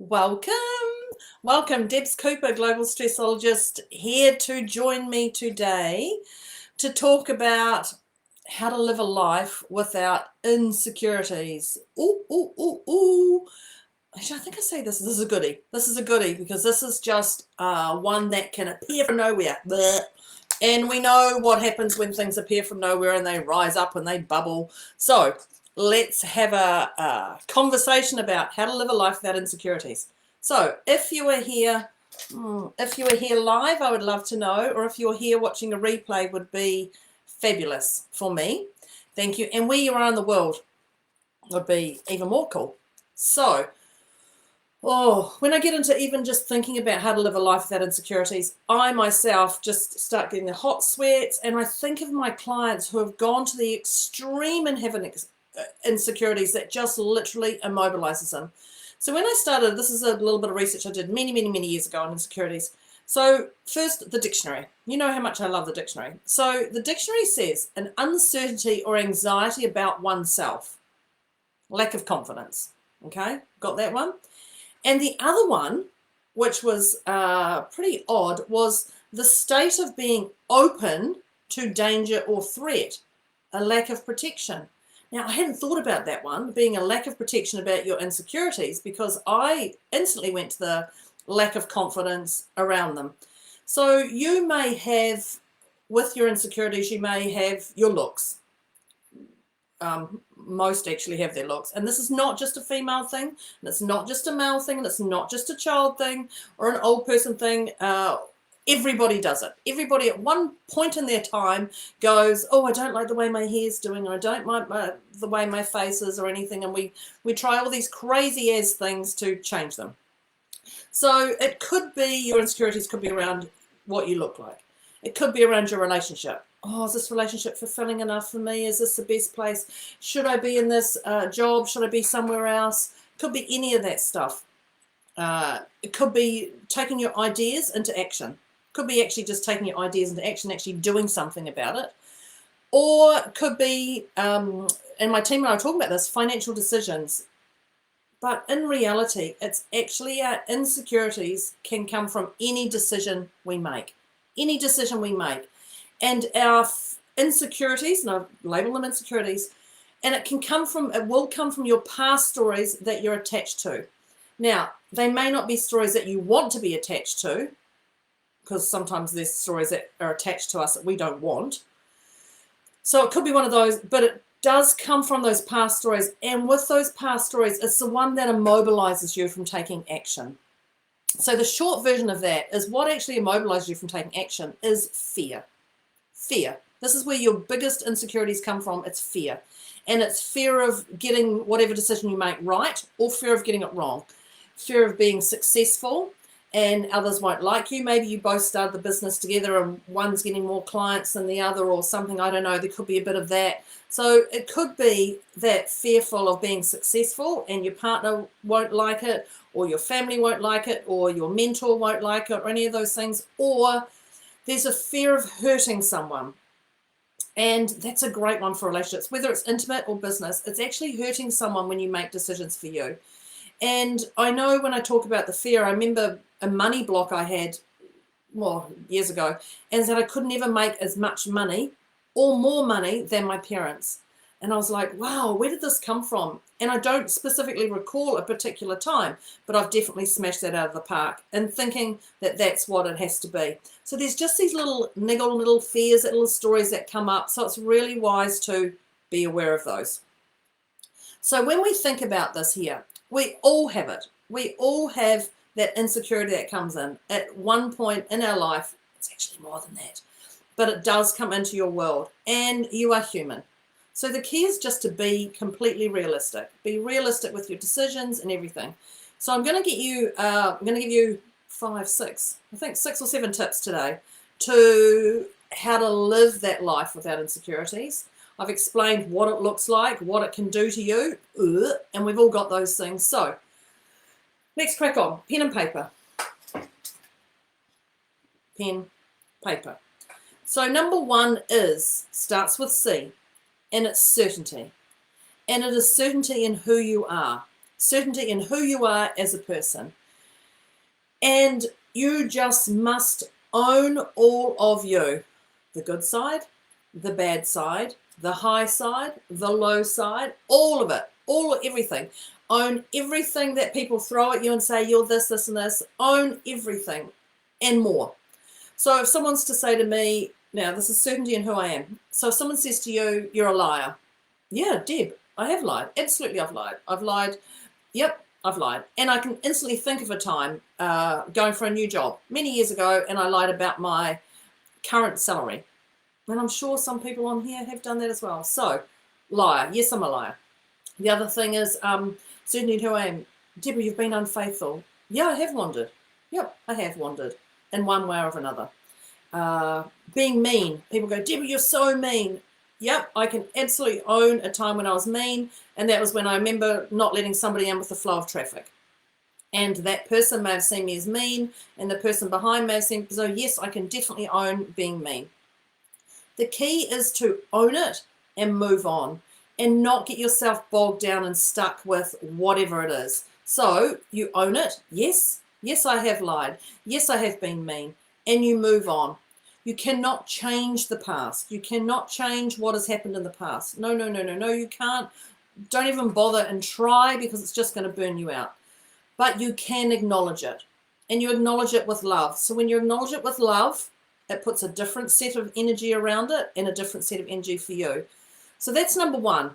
Welcome, welcome. Debz Cooper, global stressologist, here to join me today to talk about how to live a life without insecurities. Ooh, ooh, ooh, ooh. Actually, I think I say this is a goodie. This is a goodie because this is just one that can appear from nowhere. Blech. And we know what happens when things appear from nowhere and they rise up and they bubble. So let's have a conversation about how to live a life without insecurities. So if you are here, live, I would love to know, or if you're here watching a replay would be fabulous for me. Thank you. And where you are in the world would be even more cool. So, when I get into even just thinking about how to live a life without insecurities, I myself just start getting the hot sweats, and I think of my clients who have gone to the extreme and have insecurities that just literally immobilizes them. So when I started, this is a little bit of research I did many, many, many years ago on insecurities. So first, the dictionary. You know how much I love the dictionary. So the dictionary says an uncertainty or anxiety about oneself, lack of confidence. Okay, got that one? And the other one, which was pretty odd, was the state of being open to danger or threat, a lack of protection. Now, I hadn't thought about that one, being a lack of protection about your insecurities, because I instantly went to the lack of confidence around them. So you may have, with your insecurities, you may have your looks. Most actually have their looks, and this is not just a female thing, and it's not just a male thing, and it's not just a child thing or an old person thing. Everybody does it. Everybody at one point in their time goes, oh, I don't like the way my hair's doing, or I don't like the way my face is, or anything, and we try all these crazy as things to change them. So it could be, your insecurities could be around what you look like. It could be around your relationship. Oh, is this relationship fulfilling enough for me? Is this the best place? Should I be in this job? Should I be somewhere else? Could be any of that stuff. It could be taking your ideas into action. Could be actually just taking your ideas into action, actually doing something about it. Or it could be, and my team and I were talking about this, financial decisions. But in reality, it's actually our insecurities can come from any decision we make. Any decision we make. And our insecurities, and I label them insecurities, and it will come from your past stories that you're attached to. Now, they may not be stories that you want to be attached to, because sometimes there's stories that are attached to us that we don't want. So it could be one of those, but it does come from those past stories. And with those past stories, it's the one that immobilizes you from taking action. So the short version of that is what actually immobilizes you from taking action is fear. Fear. This is where your biggest insecurities come from. It's fear. And it's fear of getting whatever decision you make right, or fear of getting it wrong. Fear of being successful and others won't like you. Maybe you both started the business together and one's getting more clients than the other, or something. I don't know. There could be a bit of that. So it could be that fearful of being successful and your partner won't like it, or your family won't like it, or your mentor won't like it, or any of those things. Or there's a fear of hurting someone. And that's a great one for relationships, whether it's intimate or business. It's actually hurting someone when you make decisions for you. And I know when I talk about the fear, I remember a money block I had, years ago, and that I could never make as much money or more money than my parents. And I was like, wow, where did this come from? And I don't specifically recall a particular time, but I've definitely smashed that out of the park, and thinking that that's what it has to be. So there's just these little niggle, little fears, little stories that come up. So it's really wise to be aware of those. So when we think about this here, we all have it. We all have that insecurity that comes in at one point in our life. It's actually more than that, but it does come into your world, and you are human. So the key is just to be completely realistic. Be realistic with your decisions and everything. So I'm going to give you 6 or 7 tips today to how to live that life without insecurities. I've explained what it looks like, what it can do to you, and we've all got those things. So let's crack on. Pen and paper. Pen, paper. So number 1 starts with C. And it's certainty. And it is certainty in who you are. certainty in who you are as a person. And you just must own all of you. The good side, the bad side, the high side, the low side, all of it, everything. Own everything that people throw at you and say, you're this, this, and this. Own everything and more. So if someone's to say to me, now this is certainty in who I am. So if someone says to you, you're a liar. Yeah, Deb, I have lied. Absolutely, I've lied. I've lied. Yep, I've lied. And I can instantly think of a time going for a new job many years ago, and I lied about my current salary. And I'm sure some people on here have done that as well. So, liar. Yes, I'm a liar. The other thing is, certainly who I am. Deborah, you've been unfaithful. Yeah, I have wandered. Yep, I have wandered in one way or another. Being mean. People go, Deborah, you're so mean. Yep, I can absolutely own a time when I was mean. And that was when I remember not letting somebody in with the flow of traffic. And that person may have seen me as mean, and the person behind may have seen, so yes, I can definitely own being mean. The key is to own it and move on and not get yourself bogged down and stuck with whatever it is. So you own it. Yes, I have lied. Yes, I have been mean. And you move on. You cannot change the past. You cannot change what has happened in the past. No, you can't. Don't even bother and try, because it's just going to burn you out. But you can acknowledge it. And you acknowledge it with love. So when you acknowledge it with love, it puts a different set of energy around it and a different set of energy for you. So that's number one,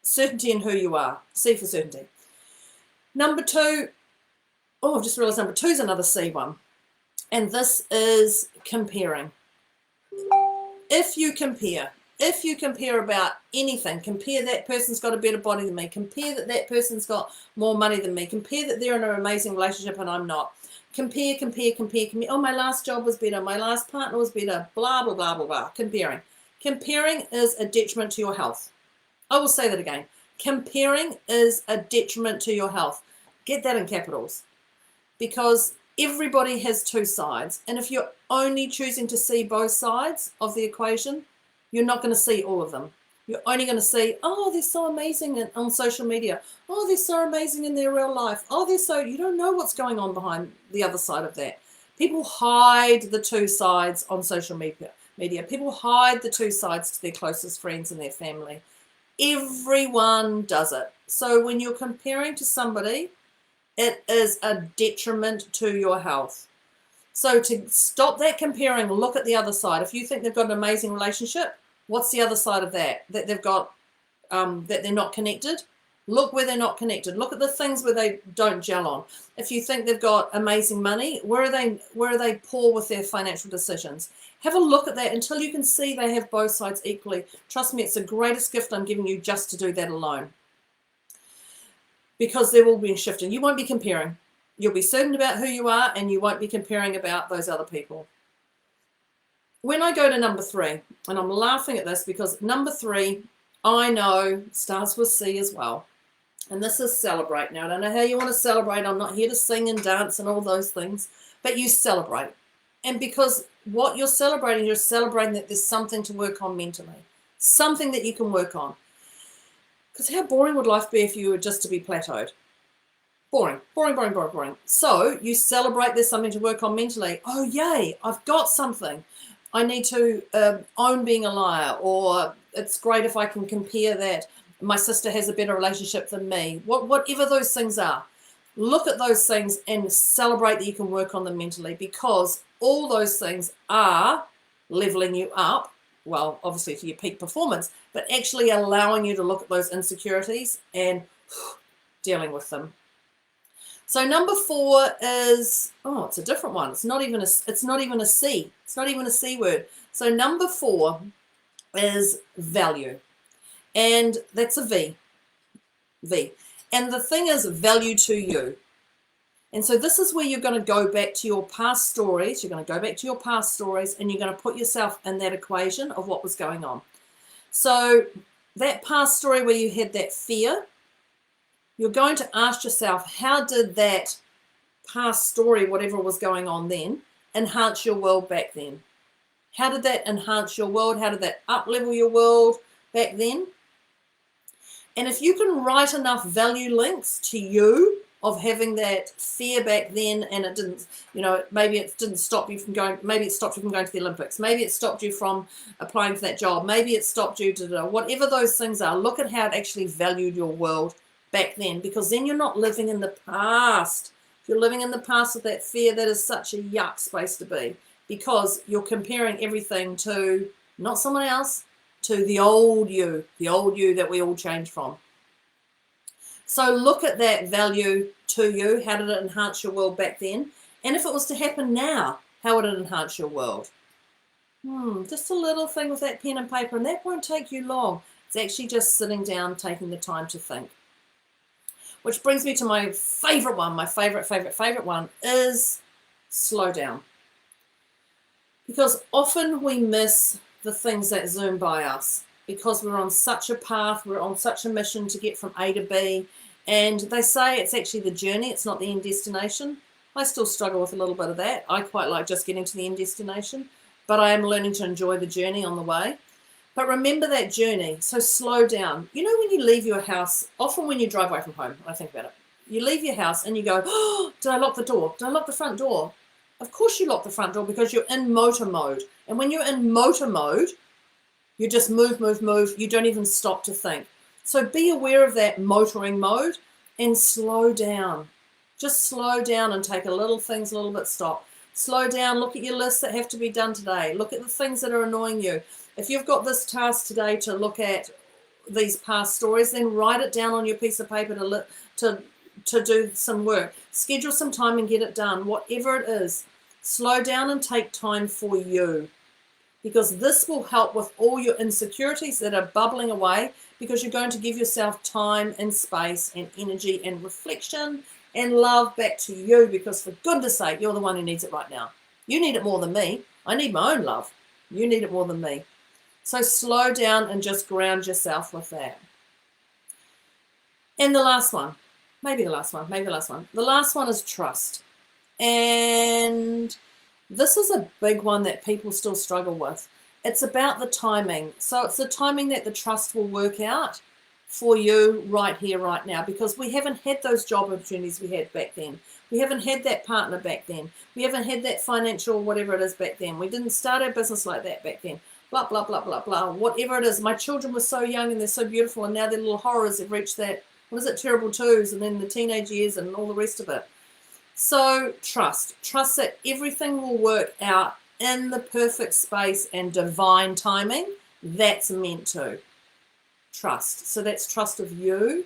certainty in who you are. C for certainty. Number two, I've just realized number two is another C one. And this is comparing. If you compare about anything, compare that person's got a better body than me, compare that person's got more money than me, compare that they're in an amazing relationship and I'm not. Compare. Oh, my last job was better. My last partner was better. Blah, blah, blah, blah, blah. Comparing. Comparing is a detriment to your health. I will say that again. Comparing is a detriment to your health. Get that in capitals. Because everybody has two sides. And if you're only choosing to see both sides of the equation, you're not going to see all of them. You're only going to see, oh, they're so amazing on social media. Oh, they're so amazing in their real life. Oh, you don't know what's going on behind the other side of that. People hide the two sides on social media. People hide the two sides to their closest friends and their family. Everyone does it. So when you're comparing to somebody, it is a detriment to your health. So to stop that comparing, look at the other side. If you think they've got an amazing relationship, what's the other side of that? That they've got, that they're not connected. Look where they're not connected. Look at the things where they don't gel on. If you think they've got amazing money, where are they poor with their financial decisions? Have a look at that until you can see they have both sides equally. Trust me, it's the greatest gift I'm giving you just to do that alone. Because there will be shifting. You won't be comparing. You'll be certain about who you are, and you won't be comparing about those other people. When I go to number three, and I'm laughing at this because number three, I know, starts with C as well. And this is celebrate. Now, I don't know how you want to celebrate. I'm not here to sing and dance and all those things, but you celebrate. And because what you're celebrating that there's something to work on mentally, something that you can work on. Because how boring would life be if you were just to be plateaued? Boring. So you celebrate there's something to work on mentally. Oh, yay, I've got something. I need to own being a liar, or it's great if I can compare that. My sister has a better relationship than me. Whatever those things are, look at those things and celebrate that you can work on them mentally, because all those things are leveling you up. Well, obviously to your peak performance, but actually allowing you to look at those insecurities and dealing with them. So number four is, it's a different one. It's not even a C. It's not even a C word. So number four is value. And that's a V. And the thing is value to you. And so this is where you're going to go back to your past stories. You're going to go back to your past stories, and you're going to put yourself in that equation of what was going on. So that past story where you had that fear, you're going to ask yourself, how did that past story, whatever was going on then, enhance your world back then? How did that enhance your world? How did that up-level your world back then? And if you can write enough value links to you of having that fear back then, and it didn't, maybe it didn't stop you from going, maybe it stopped you from going to the Olympics, maybe it stopped you from applying for that job, maybe it stopped you to whatever those things are. Look at how it actually valued your world back then, because then you're not living in the past. If you're living in the past with that fear, that is such a yuck space to be, because you're comparing everything to not someone else, to the old you that we all change from. So look at that value to you. How did it enhance your world back then? And if it was to happen now, how would it enhance your world? Just a little thing with that pen and paper, and that won't take you long. It's actually just sitting down, taking the time to think. Which brings me to my favorite one. My favorite one is slow down. Because often we miss the things that zoom by us, because we're on such a path, we're on such a mission to get from A to B, and they say it's actually the journey, it's not the end destination. I still struggle with a little bit of that. I quite like just getting to the end destination, but I am learning to enjoy the journey on the way. But remember that journey, so slow down. You know, when you leave your house, often when you drive away from home, I think about it, you leave your house and you go, oh, did I lock the door? Did I lock the front door? Of course you lock the front door, because you're in motor mode. And when you're in motor mode, you just move. You don't even stop to think. So be aware of that motoring mode and slow down. Just slow down and take things a little bit stop. Slow down, look at your lists that have to be done today. Look at the things that are annoying you. If you've got this task today to look at these past stories, then write it down on your piece of paper to do some work. Schedule some time and get it done, whatever it is. Slow down and take time for you, because this will help with all your insecurities that are bubbling away, because you're going to give yourself time and space and energy and reflection and love back to you, because for goodness sake, you're the one who needs it right now. You need it more than me. I need my own love. You need it more than me. So slow down and just ground yourself with that. And the last one, maybe the last one. The last one is trust. And this is a big one that people still struggle with. It's about the timing. So it's the timing that the trust will work out for you right here, right now, because we haven't had those job opportunities we had back then. We haven't had that partner back then. We haven't had that financial whatever it is back then. We didn't start our business like that back then. Blah, blah, blah, blah, blah. Whatever it is. My children were so young and they're so beautiful, and now they're little horrors have reached that, terrible twos, and then the teenage years and all the rest of it. So trust that everything will work out in the perfect space and divine timing that's meant to. Trust. So that's trust of you,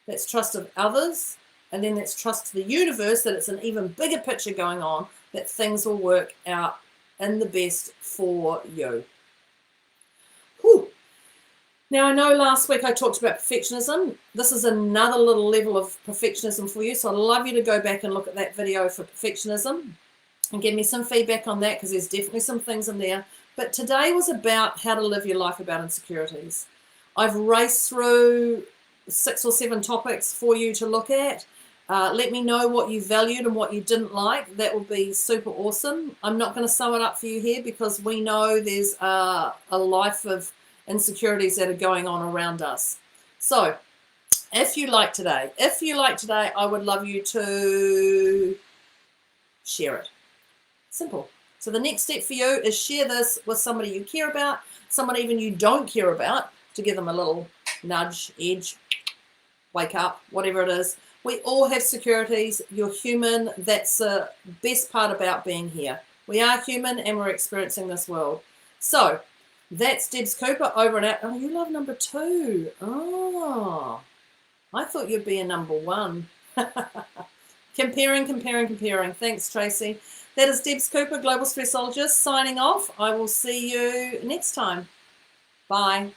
that's trust of others, and then that's trust to the universe that it's an even bigger picture going on, that things will work out in the best for you. Whew. Now, I know last week I talked about perfectionism. This is another little level of perfectionism for you. So I'd love you to go back and look at that video for perfectionism and give me some feedback on that, because there's definitely some things in there. But today was about how to live your life about insecurities. I've raced through 6 or 7 topics for you to look at. Let me know what you valued and what you didn't like. That would be super awesome. I'm not going to sum it up for you here, because we know there's a life of insecurities that are going on around us. So if you like today, I would love you to share it. Simple. So the next step for you is share this with somebody you care about, someone even you don't care about, to give them a little nudge, edge, wake up, whatever it is. We all have securities. You're human. That's the best part about being here. We are human and we're experiencing this world. So that's Debz Cooper over and out. Oh, you love number 2. Oh, I thought you'd be a number 1. Comparing. Thanks, Tracy. That is Debz Cooper, Global Stressologist, signing off. I will see you next time. Bye.